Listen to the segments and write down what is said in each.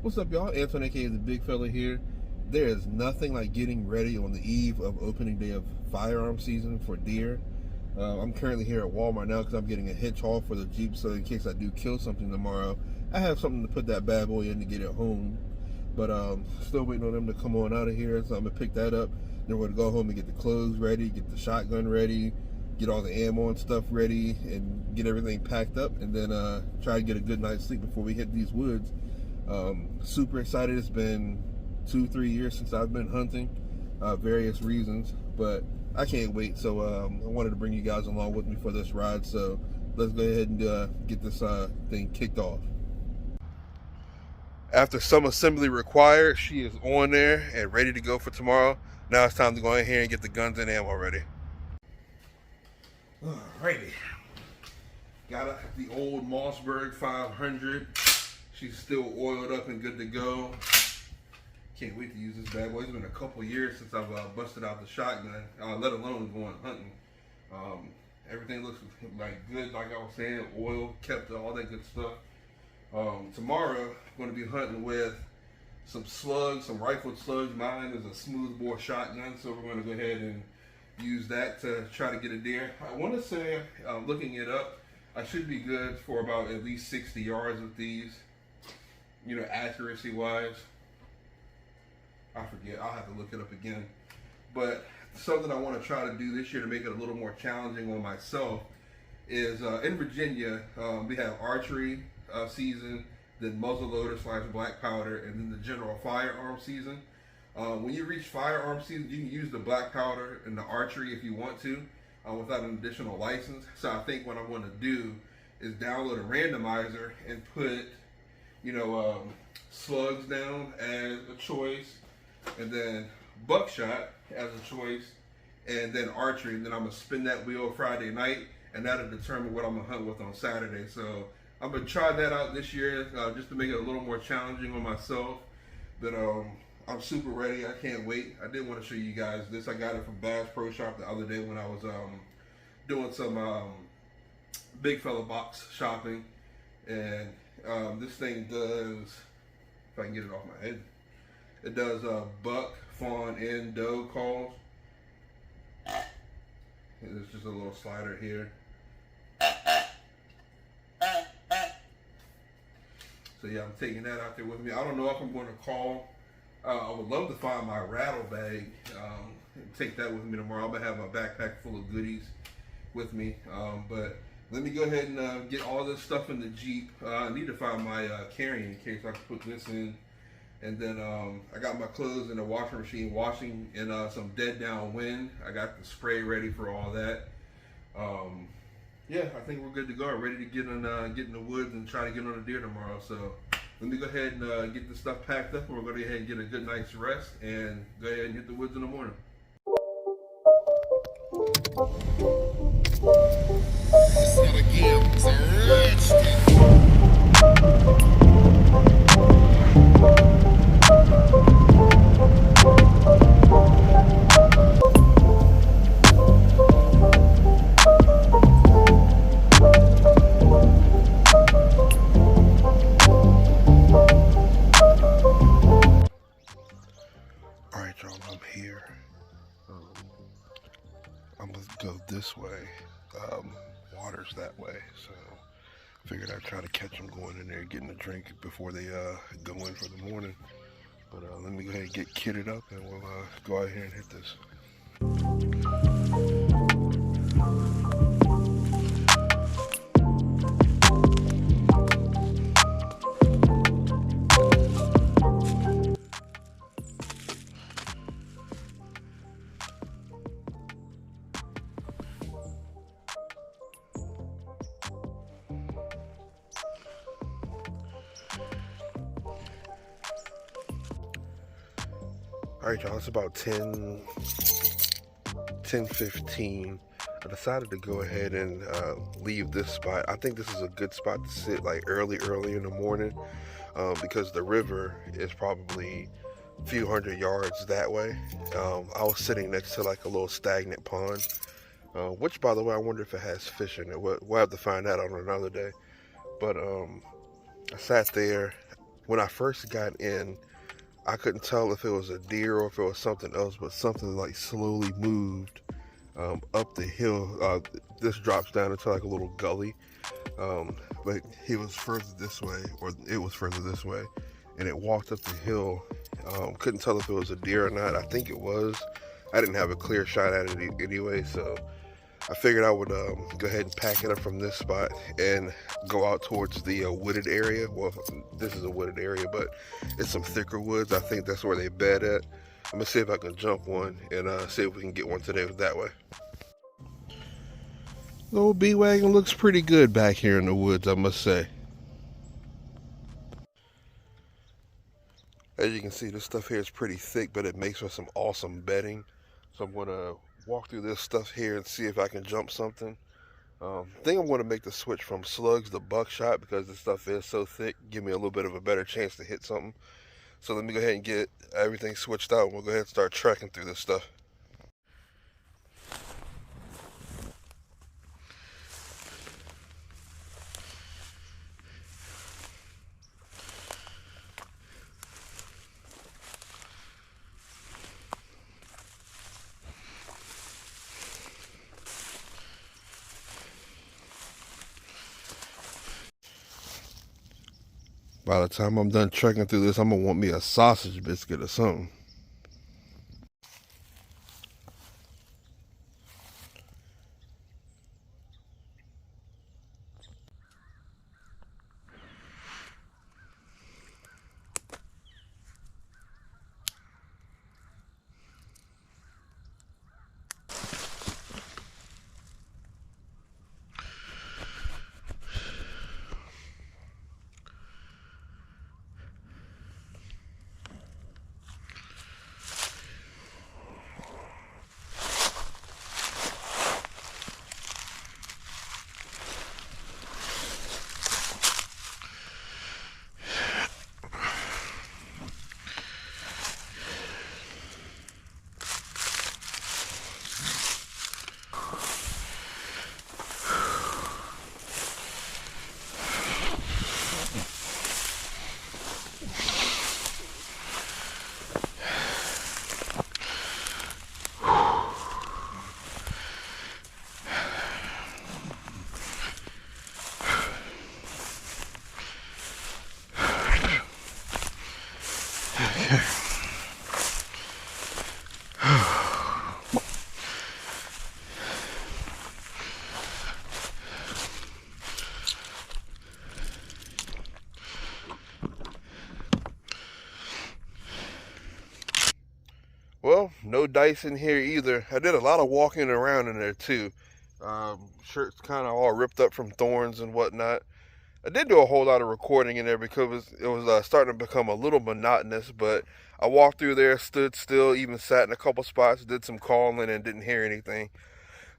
What's up, y'all? Anthony, aka the Big Fella here. There is nothing like getting ready on the eve of opening day of firearm season for deer. I'm currently here at Walmart now because I'm getting a hitch haul for the Jeep, so in case I do kill something tomorrow, I have something to put that bad boy in to get it home. But still waiting on them to come on out of here, so I'm gonna pick that up. Then we're gonna go home and get the clothes ready, get the shotgun ready, get all the ammo and stuff ready, and get everything packed up, and then try to get a good night's sleep before we hit these woods. Super excited. It's been 2-3 years since I've been hunting, various reasons, but I can't wait. So I wanted to bring you guys along with me for this ride. So let's go ahead and get this thing kicked off. After some assembly required, she is on there and ready to go for tomorrow. Now it's time to go in here and get the guns and ammo ready. Alrighty. Got the old Mossberg 500. She's still oiled up and good to go. Can't wait to use this bad boy. It's been a couple years since I've busted out the shotgun, let alone going hunting. Everything looks like good, like I was saying, oil, kept, all that good stuff. Tomorrow, I'm going to be hunting with some slugs, some rifled slugs. Mine is a smoothbore shotgun, so we're going to go ahead and use that to try to get a deer. I want to say, looking it up, I should be good for about at least 60 yards with these. You know, accuracy wise, I forget, I'll have to look it up again. But something I want to try to do this year to make it a little more challenging on myself is in Virginia, we have archery season, then muzzleloader / black powder, and then the general firearm season. When you reach firearm season, you can use the black powder and the archery if you want to, without an additional license. So I think what I'm going to do is download a randomizer and put, you know, slugs down as a choice, and then buckshot as a choice, and then archery. And then I'm gonna spin that wheel Friday night, and that'll determine what I'm gonna hunt with on Saturday. So I'm gonna try that out this year, just to make it a little more challenging on myself. But I'm super ready. I can't wait. I did want to show you guys this. I got it from Bass Pro Shop the other day when I was doing some big fella box shopping, and this thing does, if I can get it off my head, it does buck, fawn, and doe calls. And there's just a little slider here. So yeah, I'm taking that out there with me. I don't know if I'm going to call. I would love to find my rattle bag and take that with me tomorrow. I'm going to have a backpack full of goodies with me. But let me go ahead and get all this stuff in the Jeep. I need to find my carrying case. I can put this in. And then I got my clothes in the washing machine washing in some dead down wind. I got the spray ready for all that. Yeah, I think we're good to go. I'm ready to get in the woods and try to get on a deer tomorrow. So let me go ahead and get this stuff packed up, and we're going to go ahead and get a good night's rest and go ahead and hit the woods in the morning. It's not a game, it's a rich. Alright, y'all, I'm here. I'm gonna go this way. Water's that way, so figured I'd try to catch them going in there getting a drink before they go in for the morning. But let me go ahead and get kitted up, and we'll go out here and hit this. Alright, y'all, it's about 10:15. I decided to go ahead and leave this spot. I think this is a good spot to sit like early in the morning, because the river is probably a few hundred yards that way. I was sitting next to like a little stagnant pond, which, by the way, I wonder if it has fish in it. We'll have to find that on another day. But I sat there, when I first got in, I couldn't tell if it was a deer or if it was something else, but something like slowly moved up the hill. This drops down into like a little gully, but he was further this way, or it was further this way, and it walked up the hill. Couldn't tell if it was a deer or not. I think it was. I didn't have a clear shot at it anyway, so I figured I would go ahead and pack it up from this spot and go out towards the wooded area. Well, this is a wooded area, but it's some thicker woods. I think that's where they bed at. I'm gonna see if I can jump one and see if we can get one today that way. The old B-Wagon looks pretty good back here in the woods, I must say. As you can see, this stuff here is pretty thick, but it makes for some awesome bedding. So I'm gonna walk through this stuff here and see if I can jump something. I think I'm going to make the switch from slugs to buckshot because this stuff is so thick, give me a little bit of a better chance to hit something. So let me go ahead and get everything switched out and we'll go ahead and start trekking through this stuff. By the time I'm done trekking through this, I'm gonna want me a sausage biscuit or something. Well, no dice in here either. I did a lot of walking around in there too. Shirt's kind of all ripped up from thorns and whatnot. I did do a whole lot of recording in there because it was starting to become a little monotonous, but I walked through there, stood still, even sat in a couple spots, did some calling and didn't hear anything.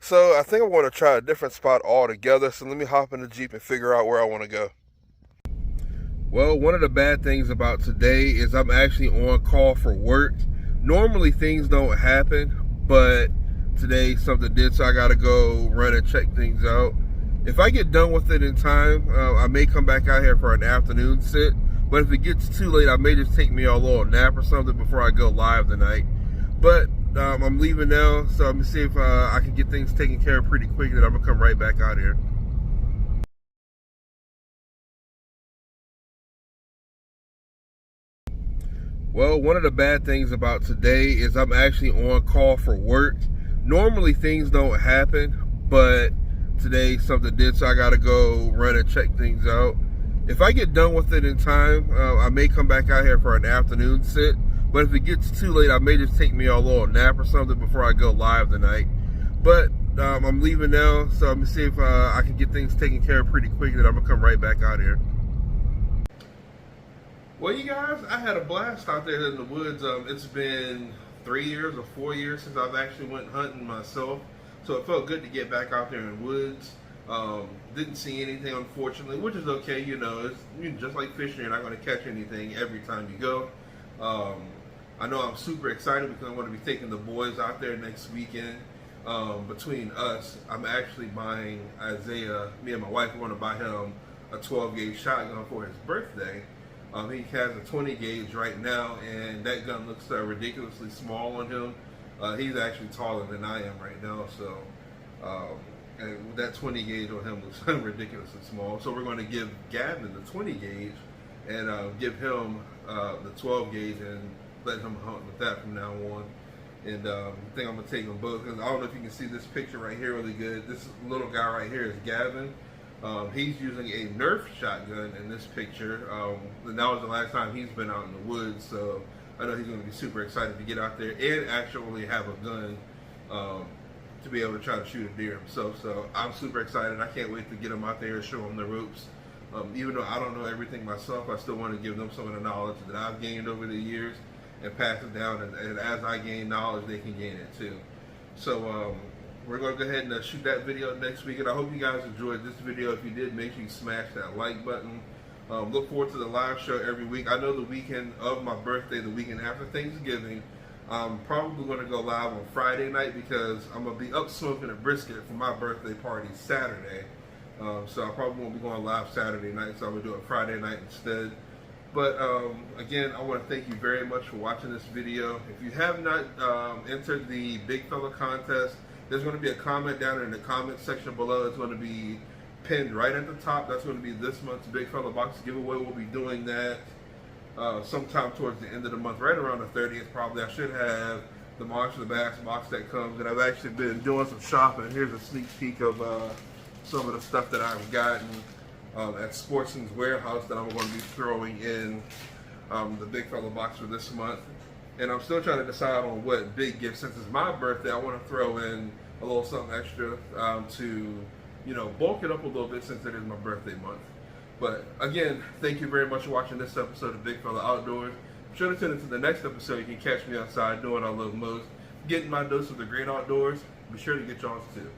So I think I'm going to try a different spot altogether. So let me hop in the Jeep and figure out where I want to go. Well, one of the bad things about today is I'm actually on call for work. Normally things don't happen, but today something did, so I gotta go run and check things out. If I get done with it in time, I may come back out here for an afternoon sit, but if it gets too late, I may just take me a little nap or something before I go live tonight. But I'm leaving now, so I'm gonna see if I can get things taken care of pretty quick, and I'm gonna come right back out here. Well, one of the bad things about today is I'm actually on call for work. Normally things don't happen, but today something did, so I gotta go run and check things out. If I get done with it in time, I may come back out here for an afternoon sit, but if it gets too late, I may just take me a little nap or something before I go live tonight. But I'm leaving now, so I'm gonna see if I can get things taken care of pretty quick, and I'm gonna come right back out here. Well, you guys, I had a blast out there in the woods. It's been 3 years or 4 years since I've actually went hunting myself, so it felt good to get back out there in the woods. Didn't see anything, unfortunately, which is okay. You know, it's just like fishing. You're not going to catch anything every time you go. I know I'm super excited because I'm going to be taking the boys out there next weekend. Between us, I'm actually buying Isaiah, me and my wife are going to buy him a 12 gauge shotgun for his birthday. He has a 20 gauge right now, and that gun looks ridiculously small on him. He's actually taller than I am right now, so and that 20 gauge on him looks ridiculously small. So we're going to give Gavin the 20 gauge and give him the 12 gauge and let him hunt with that from now on. And I think I'm going to take them both, because I don't know if you can see this picture right here really good. This little guy right here is Gavin. He's using a Nerf shotgun in this picture. And that was the last time he's been out in the woods, so I know he's going to be super excited to get out there and actually have a gun to be able to try to shoot a deer himself. So I'm super excited. I can't wait to get him out there and show him the ropes. Even though I don't know everything myself, I still want to give them some of the knowledge that I've gained over the years and pass it down, and as I gain knowledge, they can gain it too. So we're going to go ahead and shoot that video next week, and I hope you guys enjoyed this video. If you did, make sure you smash that like button. Look forward to the live show every week. I know the weekend of my birthday, the weekend after Thanksgiving, I'm probably going to go live on Friday night, because I'm going to be up smoking a brisket for my birthday party Saturday. So I probably won't be going live Saturday night, so I'm going to do it Friday night instead. But again, I want to thank you very much for watching this video. If you have not entered the Big Fella contest, there's going to be a comment down in the comment section below. It's going to be pinned right at the top. That's going to be this month's Big Fella Box giveaway. We'll be doing that sometime towards the end of the month, right around the 30th probably. I should have the Monster the Bass box that comes, and I've actually been doing some shopping. Here's a sneak peek of some of the stuff that I've gotten at Sportsman's Warehouse that I'm going to be throwing in the Big Fella Box for this month. And I'm still trying to decide on what big gift. Since it's my birthday, I want to throw in a little something extra to, you know, bulk it up a little bit, since it is my birthday month. But again, thank you very much for watching this episode of Big Fella Outdoors. Be sure to tune into the next episode. You can catch me outside doing what I love most, getting my dose of the great outdoors. Be sure to get yours too.